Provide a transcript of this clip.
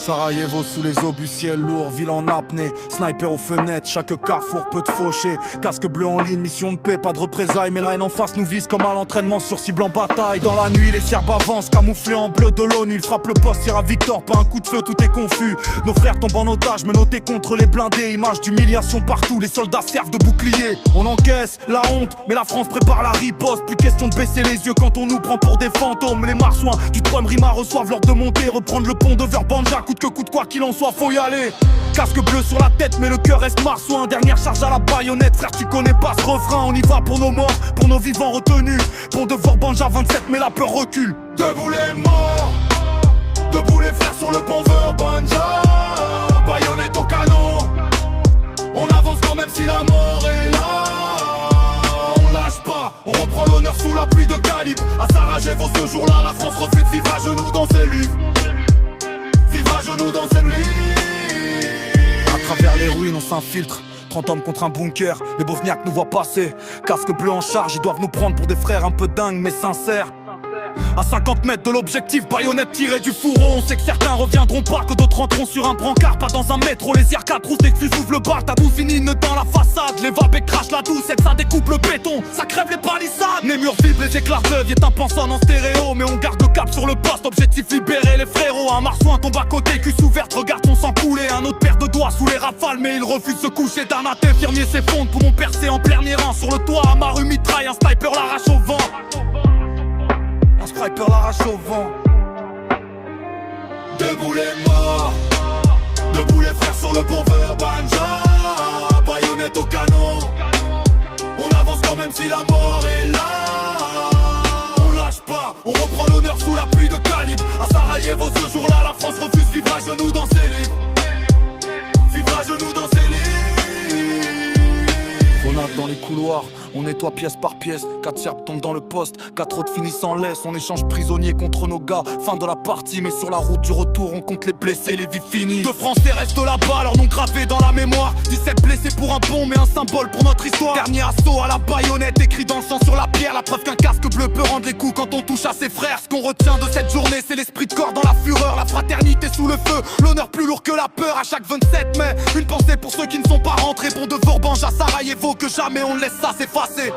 Sarajevo sous les obus, ciel lourd, ville en apnée. Sniper aux fenêtres, chaque carrefour peut te faucher. Casque bleu en ligne, mission de paix, pas de représailles. Mais la haine en face nous vise comme à l'entraînement sur cible en bataille. Dans la nuit, les Serbes avancent, camouflés en bleu de l'ONU. Ils frappent le poste, ira Victor, pas un coup de feu, tout est confus. Nos frères tombent en otage, menottés contre les blindés. Images d'humiliation partout, les soldats servent de bouclier. On encaisse la honte, mais la France prépare la riposte. Plus question de baisser les yeux quand on nous prend pour des fantômes. Les marsouins du 3e Rima reçoivent l'ordre de monter. Reprendre le pont de Verbanja, coûte que coûte, quoi qu'il en soit, faut y aller. Casque bleu sur la tête, mais le cœur reste marsouin. Dernière charge à la baïonnette, frère, tu connais pas ce refrain. On y va pour nos morts, pour nos vivants retenus. Pont de Verbanja 27, mais la peur recule. Debout les morts, debout les frères sur le pont Verbanja. Baïonnette au canon, on avance quand même si la mort est là. On lâche pas, on reprend l'honneur sous la pluie de calibre. À Sarajevo ce jour-là, la France refuse vivre à genoux dans ses livres. Vivre à genoux dans ses livres. À travers les ruines on s'infiltre, 30 hommes contre un bunker, les bosniaques nous voient passer. Casque bleu en charge, ils doivent nous prendre pour des frères un peu dingues mais sincères. À 50 mètres de l'objectif, baïonnette tirée du fourreau. On sait que certains reviendront pas, que d'autres rentreront sur un brancard. Pas dans un métro, les IR4 trouvent des fusils, ouvrent le bar. T'as tout fini dans la façade, les vapes crachent la douce. Et que ça découpe le béton, ça crève les palissades. Les murs vibrent, les éclats peuvent, est un pensant en stéréo. Mais on garde le cap sur le poste, objectif libérer les frérots. Un marsouin tombe à côté, cuisse ouverte, regarde son sang couler. Un autre paire de doigts sous les rafales, mais il refuse de se coucher. D'un infirmier s'effondre, pour mon percé en plein airain. Sur le toit, un maru mitraille, un sniper l'arrache au vent. Un sniper l'arrache au vent. Debout les morts, debout les frères sur le pont Verbanja. Baïonnette au canon, on avance quand même si la mort est là. On lâche pas, on reprend l'honneur sous la pluie de calibre. À Sarajevo ce jour-là, la France refuse vivre à genoux dans ses livres. Vivre à genoux dans ses livres. Grenade dans les couloirs, on nettoie pièce par pièce. 4 Serbes tombent dans le poste, 4 autres finissent en laisse. On échange prisonniers contre nos gars, fin de la partie. Mais sur la route du retour, on compte les blessés, les vies finies. Deux Français restent là-bas, leur nom gravé dans la mémoire. 17 blessés pour un pont, mais un symbole pour notre histoire. Dernier assaut à la baïonnette, écrit dans le sang sur la pierre. La preuve qu'un casque bleu peut rendre les coups quand on touche à ses frères. Ce qu'on retient de cette journée, c'est l'esprit de corps dans la fureur. La fraternité sous le feu, l'honneur plus lourd que la peur. À chaque 27 mai, une pensée pour ceux qui ne sont pas rentrés. Pont de Verbanja, Sarajevo, que jamais on laisse ça s'effacer.